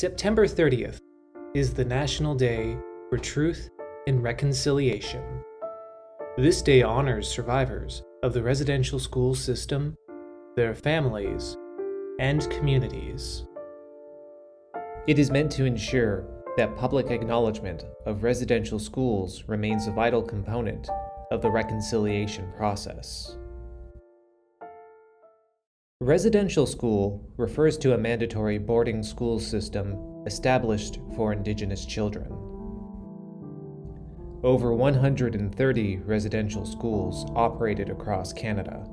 September 30th is the National Day for Truth and Reconciliation. This day honors survivors of the residential school system, their families, and communities. It is meant to ensure that public acknowledgement of residential schools remains a vital component of the reconciliation process. Residential school refers to a mandatory boarding school system established for Indigenous children. Over 130 residential schools operated across Canada.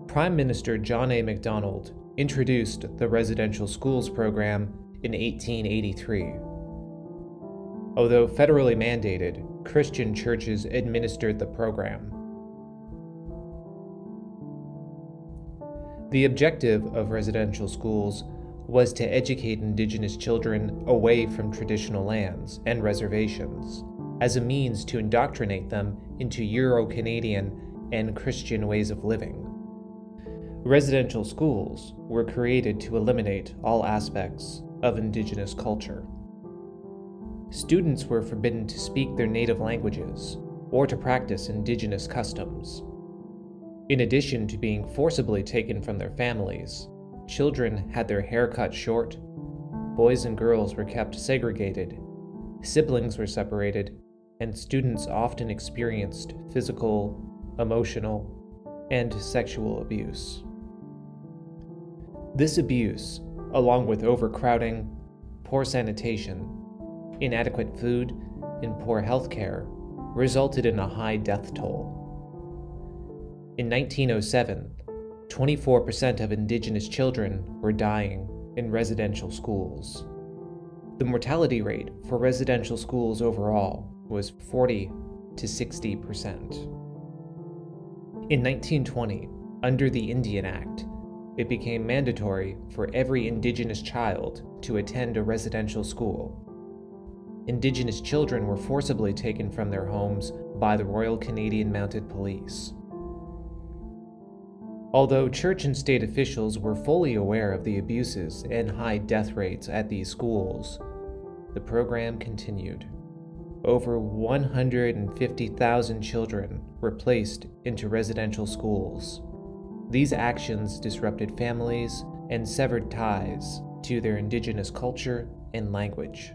Prime Minister John A. Macdonald introduced the residential schools program in 1883. Although federally mandated, Christian churches administered the program. The objective of residential schools was to educate Indigenous children away from traditional lands and reservations, as a means to indoctrinate them into Euro-Canadian and Christian ways of living. Residential schools were created to eliminate all aspects of Indigenous culture. Students were forbidden to speak their native languages or to practice Indigenous customs. In addition to being forcibly taken from their families, children had their hair cut short, boys and girls were kept segregated, siblings were separated, and students often experienced physical, emotional, and sexual abuse. This abuse, along with overcrowding, poor sanitation, inadequate food, and poor health care, resulted in a high death toll. In 1907, 24% of Indigenous children were dying in residential schools. The mortality rate for residential schools overall was 40 to 60%. In 1920, under the Indian Act, it became mandatory for every Indigenous child to attend a residential school. Indigenous children were forcibly taken from their homes by the Royal Canadian Mounted Police. Although church and state officials were fully aware of the abuses and high death rates at these schools, the program continued. Over 150,000 children were placed into residential schools. These actions disrupted families and severed ties to their Indigenous culture and language.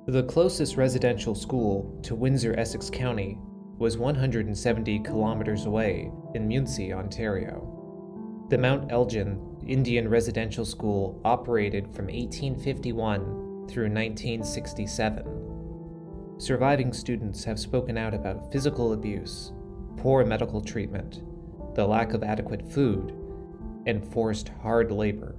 The closest residential school to Windsor, Essex County was 170 kilometers away in Munsey, Ontario. The Mount Elgin Indian Residential School operated from 1851 through 1967. Surviving students have spoken out about physical abuse, poor medical treatment, the lack of adequate food, and forced hard labor.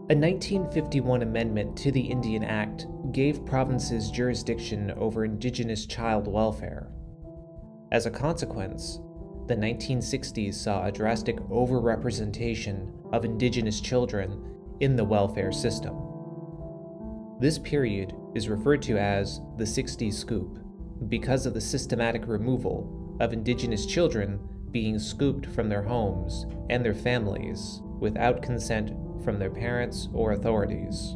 A 1951 amendment to the Indian Act gave provinces jurisdiction over Indigenous child welfare. As a consequence, the 1960s saw a drastic overrepresentation of Indigenous children in the welfare system. This period is referred to as the 60s scoop because of the systematic removal of Indigenous children being scooped from their homes and their families without consent from their parents or authorities.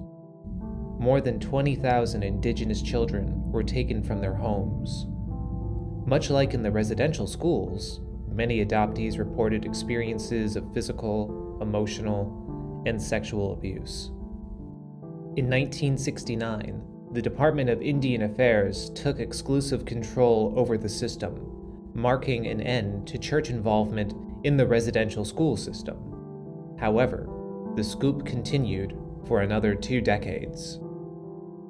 More than 20,000 Indigenous children were taken from their homes. Much like in the residential schools, many adoptees reported experiences of physical, emotional, and sexual abuse. In 1969, the Department of Indian Affairs took exclusive control over the system, marking an end to church involvement in the residential school system. However, the scoop continued for another 2 decades.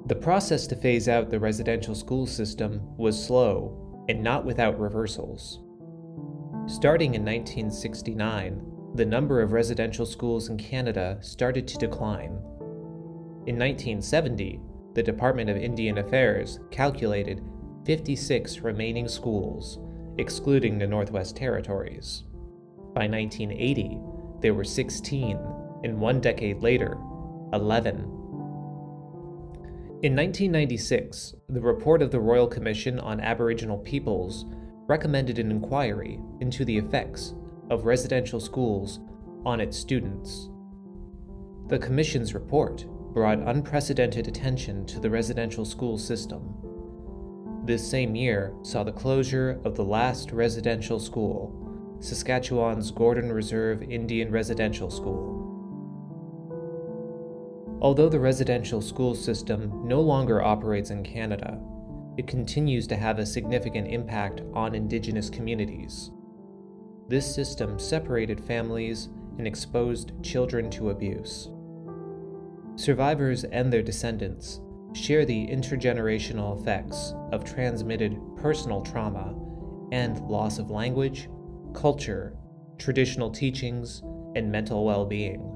The process to phase out the residential school system was slow and not without reversals. Starting in 1969, the number of residential schools in Canada started to decline. In 1970, the Department of Indian Affairs calculated 56 remaining schools, excluding the Northwest Territories. By 1980, there were 16, and 1 decade later, 11. In 1996, the report of the Royal Commission on Aboriginal Peoples recommended an inquiry into the effects of residential schools on its students. The Commission's report brought unprecedented attention to the residential school system. This same year saw the closure of the last residential school, Saskatchewan's Gordon Reserve Indian Residential School. Although the residential school system no longer operates in Canada, it continues to have a significant impact on Indigenous communities. This system separated families and exposed children to abuse. Survivors and their descendants share the intergenerational effects of transmitted personal trauma and loss of language, culture, traditional teachings, and mental well-being.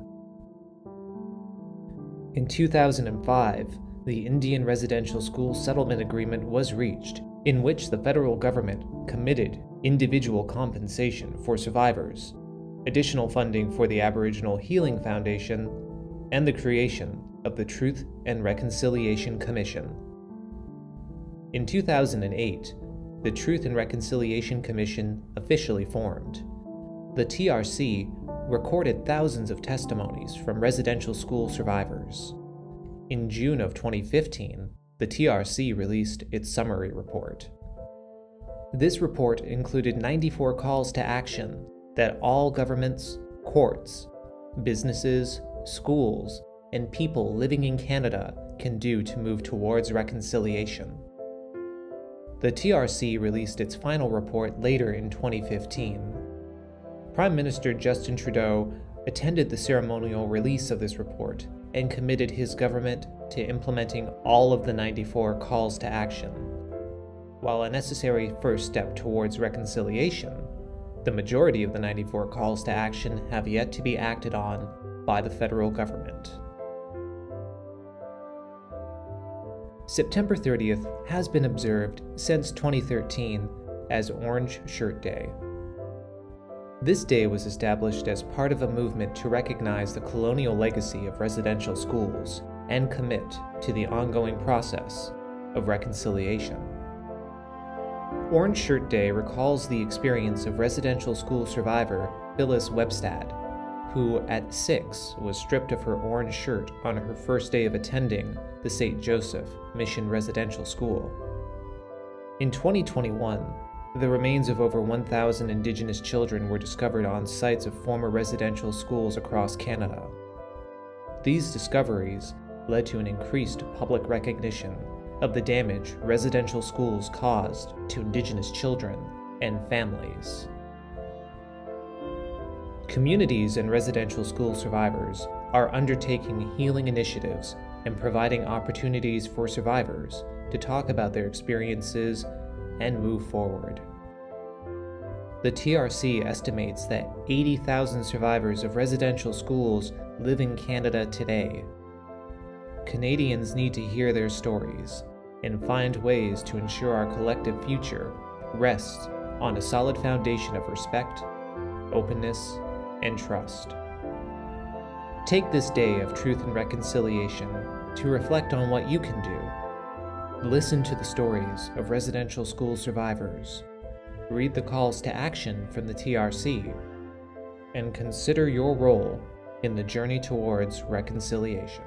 In 2005, the Indian Residential School Settlement Agreement was reached, in which the federal government committed individual compensation for survivors, additional funding for the Aboriginal Healing Foundation, and the creation of the Truth and Reconciliation Commission. In 2008, the Truth and Reconciliation Commission officially formed. The TRC recorded thousands of testimonies from residential school survivors. In June of 2015, the TRC released its summary report. This report included 94 calls to action that all governments, courts, businesses, schools, and people living in Canada can do to move towards reconciliation. The TRC released its final report later in 2015. Prime Minister Justin Trudeau attended the ceremonial release of this report and committed his government to implementing all of the 94 calls to action. While a necessary first step towards reconciliation, the majority of the 94 calls to action have yet to be acted on by the federal government. September 30th has been observed since 2013 as Orange Shirt Day. This day was established as part of a movement to recognize the colonial legacy of residential schools and commit to the ongoing process of reconciliation. Orange Shirt Day recalls the experience of residential school survivor Phyllis Webstad, who at 6 was stripped of her orange shirt on her first day of attending the St. Joseph Mission Residential School. In 2021, the remains of over 1,000 Indigenous children were discovered on sites of former residential schools across Canada. These discoveries led to an increased public recognition of the damage residential schools caused to Indigenous children and families. Communities and residential school survivors are undertaking healing initiatives and providing opportunities for survivors to talk about their experiences and move forward. The TRC estimates that 80,000 survivors of residential schools live in Canada today. Canadians need to hear their stories and find ways to ensure our collective future rests on a solid foundation of respect, openness, and trust. Take this day of truth and reconciliation to reflect on what you can do. Listen to the stories of residential school survivors, read the calls to action from the TRC, and consider your role in the journey towards reconciliation.